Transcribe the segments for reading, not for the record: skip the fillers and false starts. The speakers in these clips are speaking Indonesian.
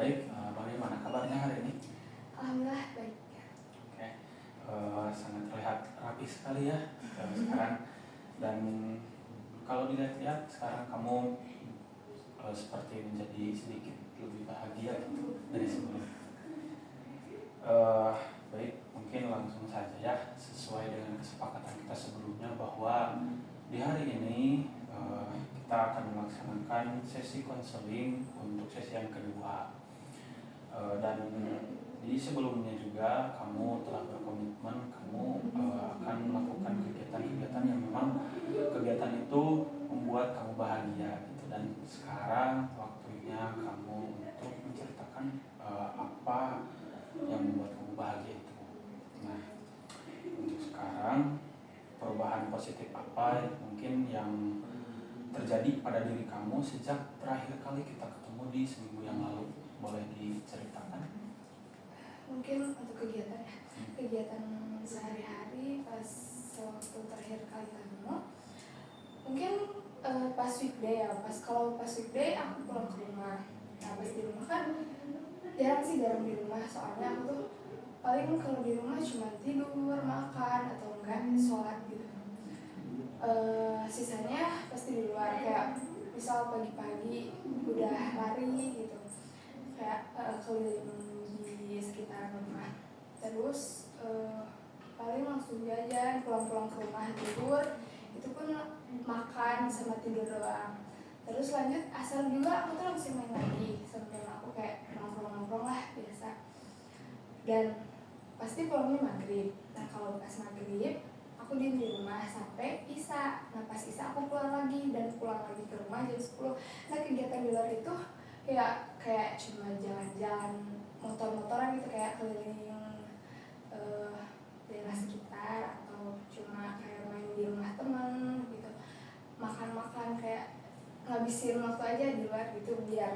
Baik, bagaimana kabarnya hari ini? Alhamdulillah baik. Oke, sangat terlihat rapi sekali ya sekarang. Dan kalau dilihat-lihat sekarang kamu seperti menjadi sedikit lebih bahagia gitu dari sebelumnya. Baik, mungkin langsung saja ya, sesuai dengan kesepakatan kita sebelumnya bahwa di hari ini kita akan melaksanakan sesi konseling untuk sesi yang kedua. Dan di sebelumnya juga kamu telah berkomitmen kamu akan melakukan kegiatan-kegiatan yang memang kegiatan itu membuat kamu bahagia gitu. Dan sekarang waktunya kamu untuk menceritakan apa yang membuat kamu bahagia itu. Nah, untuk sekarang perubahan positif apa mungkin yang terjadi pada diri kamu sejak terakhir kali kita ketemu di seminggu yang lalu? Boleh diceritakan? Mungkin untuk kegiatan sehari-hari pas waktu terakhir kali ketemu, mungkin pas weekday ya. Kalau pas weekday aku pulang ke rumah. Nah pas di rumah kan jarang di rumah, soalnya aku tuh paling kalau di rumah cuma tidur, makan atau enggak sholat gitu. Sisanya pasti di luar, kayak misal pagi-pagi udah lari gitu, kayak keliling di sekitar rumah. Terus paling langsung jajan, pulang ke rumah tidur, itu pun makan sama tidur doang. Terus lanjut asar juga aku tuh langsung main lagi sama temen aku, kayak nongkrong lah biasa. Dan pasti pulangnya maghrib. Nah kalau pas maghrib aku diem di rumah sampai isya. Nah pas isya aku pulang lagi dan pulang lagi ke rumah jam 10. Nah kegiatan di luar itu kayak cuma jalan-jalan motor-motoran gitu, kayak keliling daerah sekitar, atau cuma kayak main di rumah teman gitu, makan-makan, kayak ngabisin waktu aja di luar gitu biar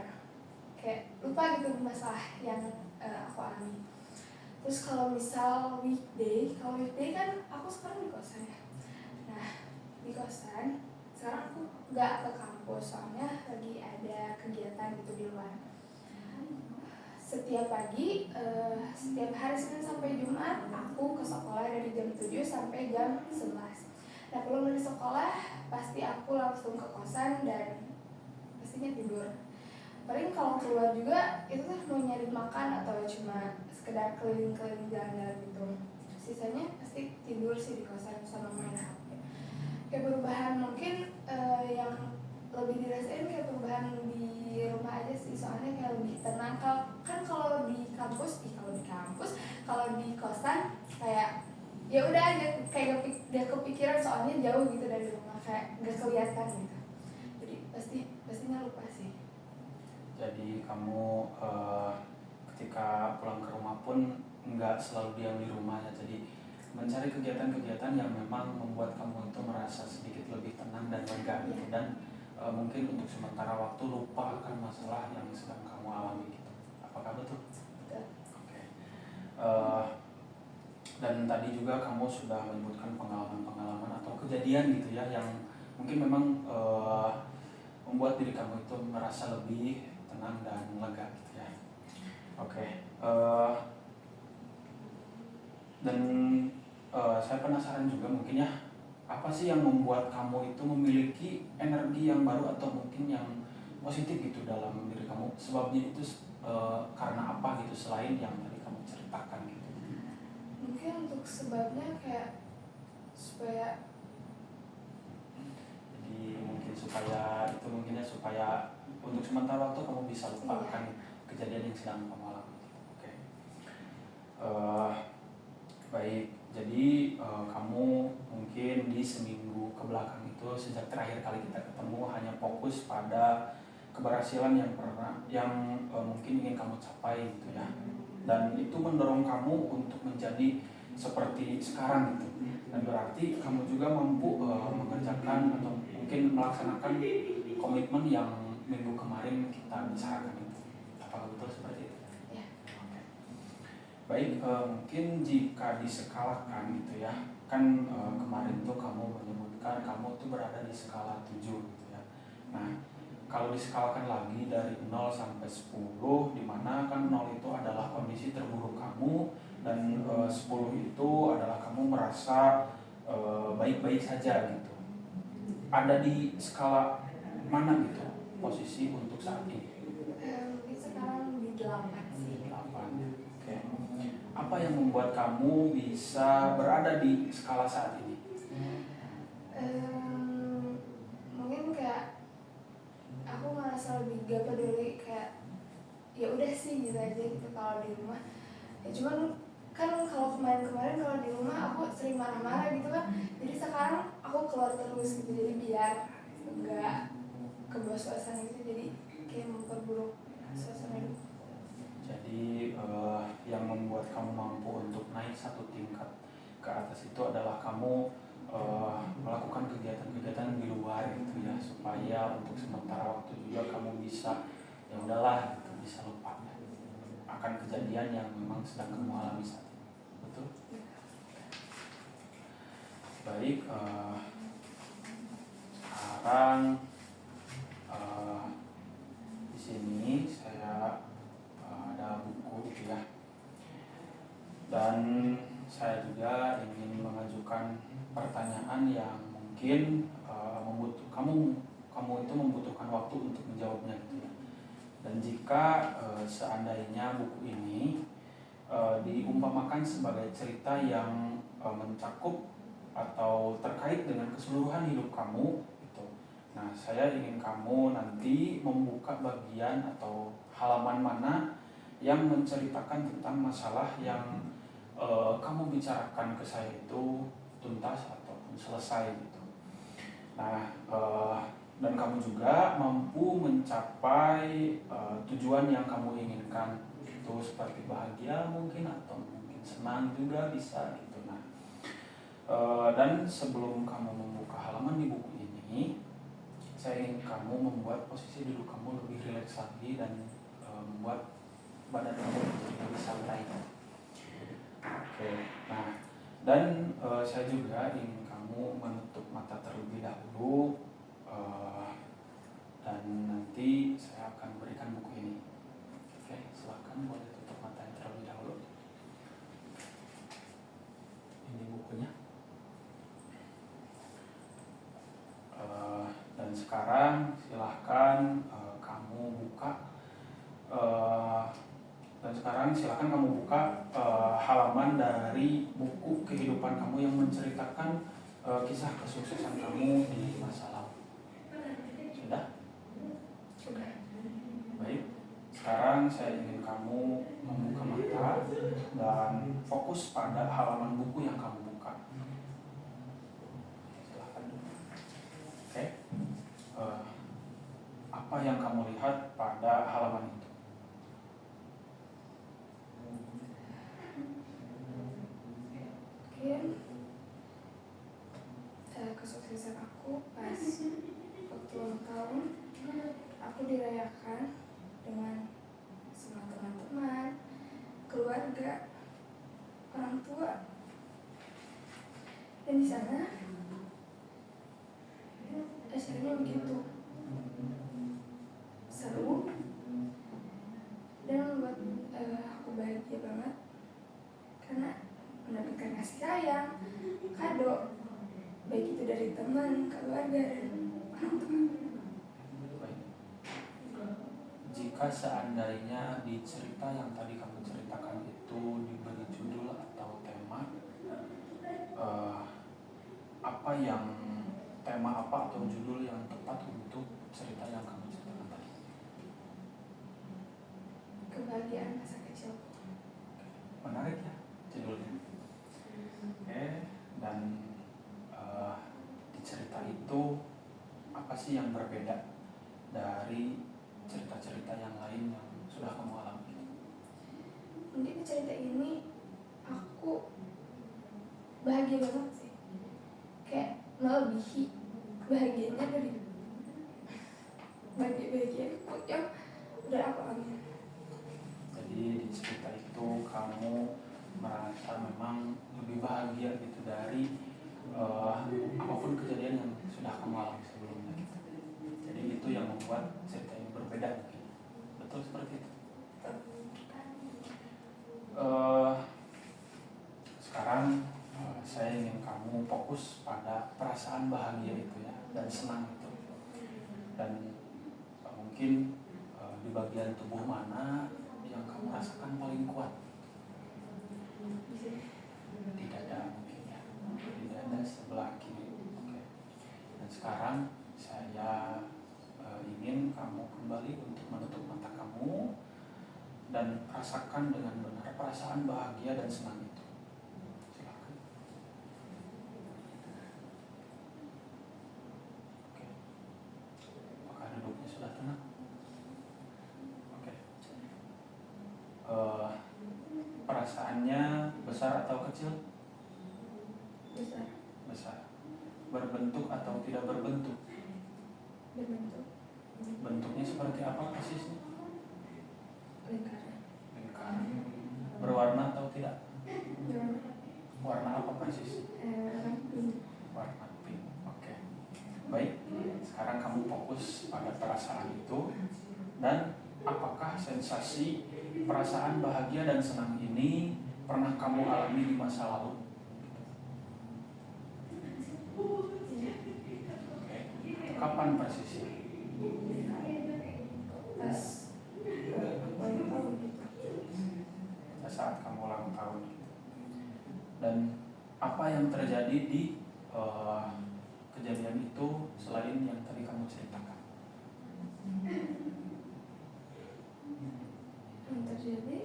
kayak lupa gitu masalah yang aku alami. Terus kalau misal weekday kan aku sekarang di kosan ya. Nah di kosan sekarang aku nggak ke kampus soalnya lagi ada kegiatan gitu di luar. Setiap pagi, setiap hari Senin sampai Jumat aku ke sekolah dari jam 7 sampai jam 11. Nah pulang dari sekolah pasti aku langsung ke kosan dan pastinya tidur. Paling kalau keluar juga itu tuh mau nyari makan atau cuma sekedar keliling-keliling jalan-jalan gitu. Sisanya pasti tidur sih di kosan sama main HP. Kayak perubahan mungkin yang lebih dirasain kayak perubahan di rumah aja sih, soalnya kayak lebih tenang. Kalau di kampus kalau di kosan kayak ya udah aja, kayak gak kepikiran soalnya jauh gitu dari rumah, kayak gak kelihatan gitu. Jadi pastinya lupa sih. Jadi kamu ketika pulang ke rumah pun nggak selalu diam di rumah ya. Jadi mencari kegiatan-kegiatan yang memang membuat kamu itu merasa sedikit lebih tenang dan lega gitu. Dan mungkin untuk sementara waktu lupa akan masalah yang sedang kamu alami gitu. Apakah betul? Betul. Oke. Dan tadi juga kamu sudah menyebutkan pengalaman-pengalaman atau kejadian gitu ya yang mungkin memang membuat diri kamu itu merasa lebih tenang dan lega gitu ya. Oke. Dan saya penasaran juga mungkin ya, apa sih yang membuat kamu itu memiliki energi yang baru atau mungkin yang positif gitu dalam diri kamu? Sebabnya itu karena apa gitu selain yang tadi kamu ceritakan gitu? Mungkin untuk sebabnya kayak supaya Jadi mungkin supaya untuk sementara waktu kamu bisa lupakan kejadian yang sedang kamu alami. Oke. Baik, jadi kamu mungkin di seminggu kebelakang itu sejak terakhir kali kita ketemu hanya fokus pada keberhasilan yang mungkin ingin kamu capai gitu ya. Dan itu mendorong kamu untuk menjadi seperti sekarang gitu. Dan berarti kamu juga mampu mengerjakan atau mungkin melaksanakan komitmen yang minggu kemarin kita bicarakan itu. Apakah betul seperti itu? ya. Oke. Baik, mungkin jika diskalakan gitu ya, kan kemarin tuh kamu menyebutkan kamu tuh berada di skala 7 gitu ya. Nah, kalau diskalakan lagi dari 0 sampai 10, di mana kondisi terburuk kamu, dan 10 itu adalah kamu merasa baik-baik saja gitu. Ada di skala mana gitu posisi untuk saat ini? Mungkin sekarang di 8 sih. 8. Oke. Apa yang membuat kamu bisa berada di skala saat ini? Mungkin kayak aku ngerasa lebih gak peduli, kayak ya udah sih gitu aja gitu kalau di rumah. Ya cuman kan kalau kemarin-kemarin kalau di rumah aku sering marah-marah gitu kan, jadi sekarang aku keluar terus gitu, jadi biar nggak kebawa suasana gitu, jadi kayak memperburuk suasana hidup. Jadi yang membuat kamu mampu untuk naik satu tingkat ke atas itu adalah kamu melakukan kegiatan-kegiatan di luar gitu ya, supaya untuk sementara waktu juga kamu bisa ya udahlah gitu, bisa lupa ya, akan kejadian yang memang sedang kamu alami saat ini. Betul? Baik, sekarang di sini saya ada buku gitu ya, dan saya juga ingin mengajukan pertanyaan yang mungkin kamu itu membutuhkan waktu untuk menjawabnya gitu ya. Dan jika seandainya buku ini diumpamakan sebagai cerita yang mencakup atau terkait dengan keseluruhan hidup kamu gitu. Nah, saya ingin kamu nanti membuka bagian atau halaman mana yang menceritakan tentang masalah yang kamu bicarakan ke saya itu tuntas ataupun selesai gitu. Nah, dan kamu juga mampu mencapai tujuan yang kamu inginkan, itu seperti bahagia mungkin, atau mungkin senang juga bisa gitu. Nah, dan sebelum kamu membuka halaman di buku ini, saya ingin kamu membuat posisi duduk kamu lebih rileks lagi dan membuat badan kamu menjadi lebih santai. Oke, nah, dan saya juga ingin kamu menutup mata terlebih dahulu, dan nanti saya akan berikan buku ini. Oke, silakan boleh tutup mata terlebih dahulu. Ini bukunya. Dan sekarang silahkan kamu buka. Dan sekarang silakan kamu buka halaman dari buku kehidupan kamu yang menceritakan kisah kesuksesan kamu di masa lalu. Sudah? Sudah. Baik. Sekarang saya ingin kamu membuka mata dan fokus pada halaman buku yang kamu buka. Silakan. Oke. Apa yang kamu lihat pada halaman itu? Mungkin kesuksesan aku pas waktu ulang tahun, aku dirayakan dengan semua teman-teman, keluarga, orang tua, dan di sana hasilnya begitu seru dan membuat aku bahagia banget karena mendapatkan kasih sayang, kado, baik itu dari teman, keluarga, dan orang tua. Baik. Jika seandainya di cerita yang tadi kamu ceritakan itu diberi judul atau tema, tema apa atau judul yang tepat untuk cerita yang kamu ceritakan tadi? Kebahagiaan masa kecil. Menarik ya judulnya. Oke, dan di cerita itu apa sih yang berbeda dari cerita-cerita yang lain yang sudah kamu alami? Mungkin di cerita ini aku bahagia banget sih, kayak melebihi bahagianya dari bahagia yang udah aku alami. Jadi di cerita itu kamu merasa memang lebih bahagia gitu dari apapun kejadian yang sudah kamu alami sebelumnya gitu. Jadi itu yang membuat cerita ini berbeda mungkin. Betul seperti itu. dan senang itu. Dan mungkin di bagian tubuh mana yang kamu rasakan paling kuat? Di dada mungkin ya, di dada sebelah kiri. Oke. Dan sekarang saya ingin kamu kembali untuk menutup mata kamu dan rasakan dengan benar perasaan bahagia dan senang itu. Silakan. Oke. Apakah duduknya sudah tenang? Oke. Perasaannya besar atau kecil? Besar. Besar. Berbentuk atau tidak berbentuk? Berbentuk. Bentuknya seperti apa persisnya? Lingkaran. Lingkaran. Berwarna atau tidak? Berwarna. Warna apa persis? Pink. Warna pink. Oke. Baik. Sekarang kamu fokus pada perasaan itu dan apakah sensasi perasaan bahagia dan senang ini pernah kamu alami di masa lalu? Oke. Kapan persisnya? Pas ulang tahun gitu. Pada saat kamu ulang tahun. Dan apa yang terjadi di kejadian itu selain yang tadi kamu ceritakan? Yang terjadi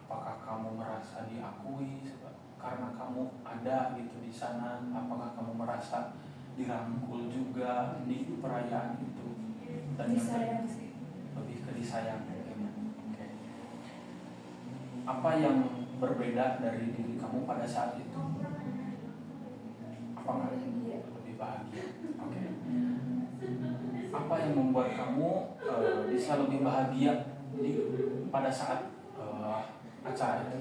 Apakah kamu merasa diakui karena kamu ada gitu di sana? Apakah kamu merasa dirangkul juga di perayaan itu? Dan yang disayang sih. lebih ke disayang mungkin. Oke. Apa yang berbeda dari diri kamu pada saat itu? Apakah Bahagia. lebih bahagia? Oke. Apa yang membuat kamu bisa lebih bahagia pada saat acara itu?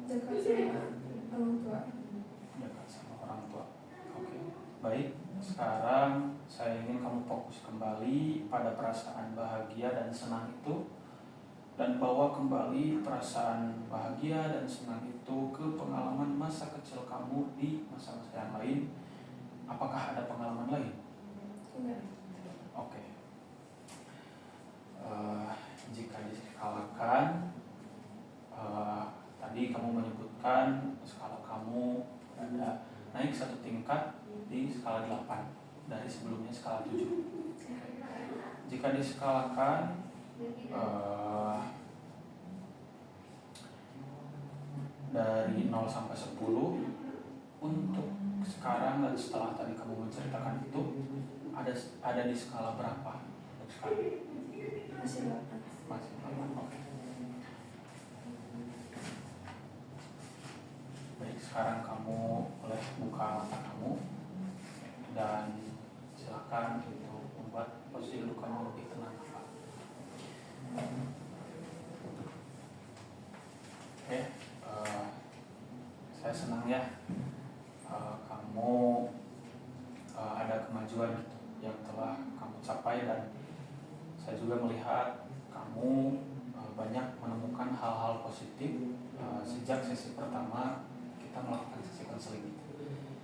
Dekat sama orang tua. Dekat sama orang tua. Oke. Baik. Sekarang saya ingin kamu fokus kembali pada perasaan bahagia dan senang itu dan bawa kembali perasaan bahagia dan senang itu ke pengalaman masa kecil kamu di masa-masa yang lain. Apakah ada pengalaman lain? Enggak. Oke. Jika diskalakan, tadi kamu menyebutkan skala kamu ada naik satu tingkat di skala 8 dari sebelumnya skala 7. Jika diskalakan dari 0 sampai 10, untuk sekarang dan setelah tadi kamu menceritakan itu ada di skala berapa untuk sekarang? Masih 8. Masih 8. Oke. Baik, sekarang kamu boleh buka mata kamu dan silakan untuk membuat posisi duduk kamu lebih tenang. Oke, saya senang ya kamu ada kemajuan yang telah kamu capai dan saya juga melihat kamu banyak menemukan hal-hal positif sejak sesi pertama kita melakukan sesi konseling.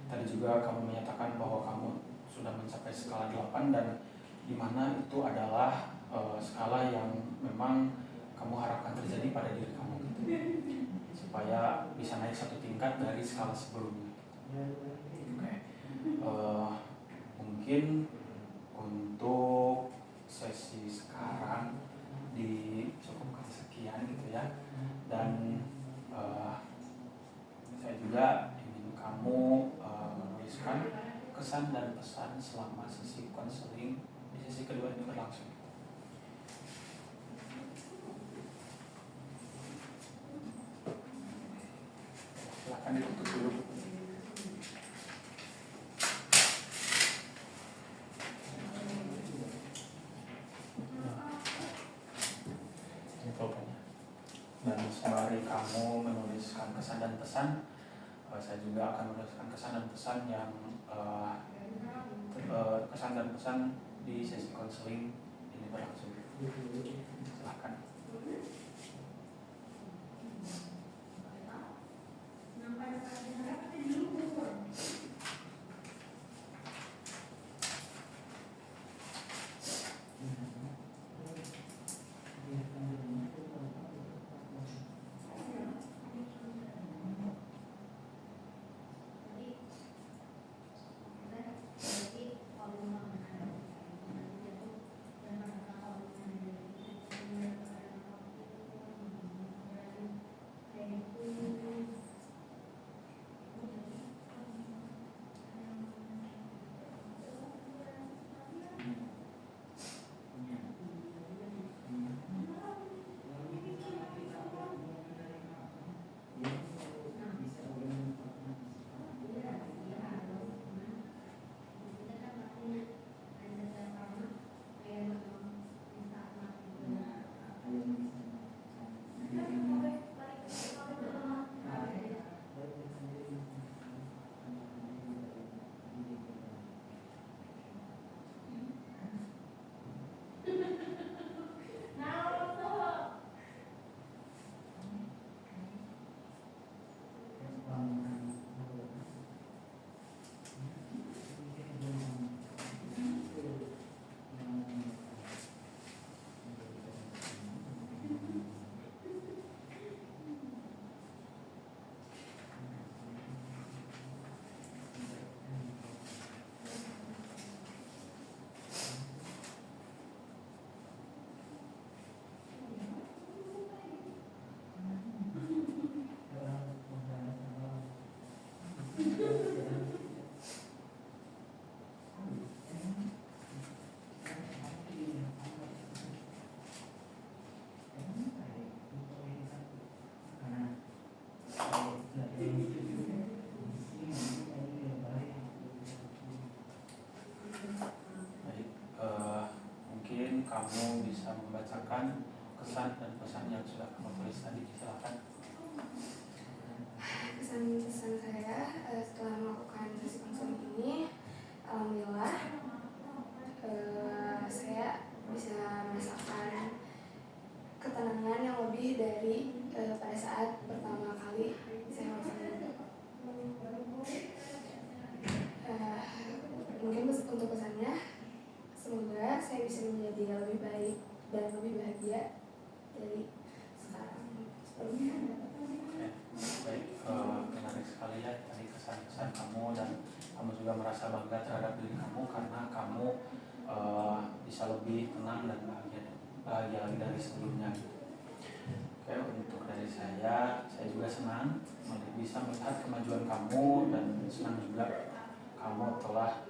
Tadi juga kamu menyatakan bahwa kamu sudah mencapai skala 8 dan di mana itu adalah skala yang memang kamu harapkan terjadi pada diri kamu gitu, supaya bisa naik satu tingkat dari skala sebelumnya. Oke. Mungkin untuk sesi sekarang dicukupkan sekian gitu ya, dan saya juga ingin kamu menuliskan kesan dan pesan selama sesi konseling di sesi kedua ini berlangsung. Silakan ditutup dulu. Dan sembari kamu menuliskan kesan dan pesan, saya juga akan menuliskan kesan dan pesan yang kesan dan pesan di sesi konseling ini berlangsung. Silahkan. Baik, mungkin kamu bisa membacakan kesan dan pesan yang sudah kamu tulis tadi. Silakan. Kesan-kesan saya setelah melakukan sesi konseling ini, alhamdulillah saya bisa merasakan ketenangan yang lebih dari pada saat pertama kali saya konseling. Mungkin untuk pesannya, semoga saya bisa menjadi lebih baik dan lebih bahagia dari sekarang sebelumnya. Baik, menarik sekali ya tadi kesan-kesan kamu, dan kamu juga merasa bangga terhadap diri kamu karena kamu bisa lebih tenang dan bahagia lagi dari sebelumnya. Oke, untuk dari saya juga senang bisa melihat kemajuan kamu dan senang juga kamu telah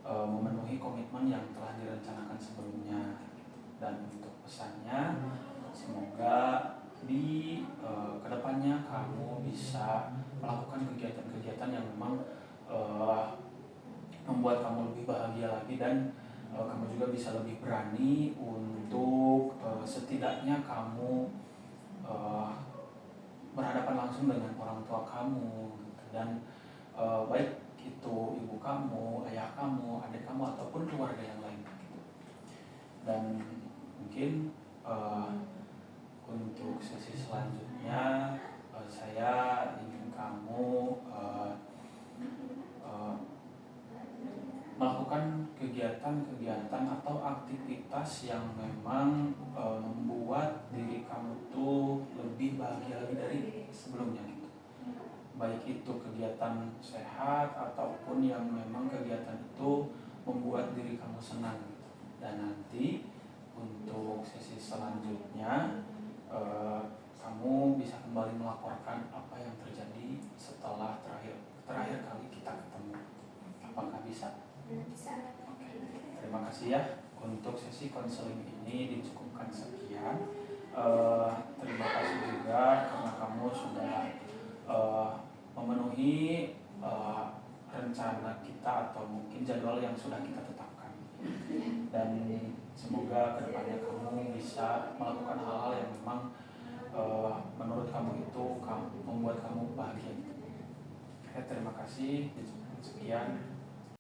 memenuhi komitmen yang telah direncanakan sebelumnya. Dan untuk pesannya, semoga di kedepannya kamu bisa melakukan kegiatan-kegiatan yang memang membuat kamu lebih bahagia lagi, dan kamu juga bisa lebih berani untuk setidaknya kamu berhadapan langsung dengan orang tua kamu gitu. Dan baik itu ibu kamu, ayah kamu, adik kamu, ataupun keluarga yang lain gitu. Dan mungkin untuk sesi selanjutnya saya ingin kamu melakukan kegiatan-kegiatan atau aktivitas yang memang membuat diri kamu tuh lebih bahagia lagi dari sebelumnya gitu. Baik itu kegiatan sehat ataupun yang memang kegiatan itu membuat diri kamu senang gitu. Dan nanti untuk sesi selanjutnya kamu bisa kembali melaporkan apa yang terjadi setelah terakhir kali kita ketemu. Apakah bisa? Bisa. Oke. Terima kasih ya, untuk sesi konseling ini dicukupkan sekian. Terima kasih juga karena kamu sudah memenuhi rencana kita atau mungkin jadwal yang sudah kita tetapkan. Dan semoga kedepannya kamu bisa melakukan hal-hal yang memang menurut kamu itu membuat kamu bahagia. Terima kasih. Sekian.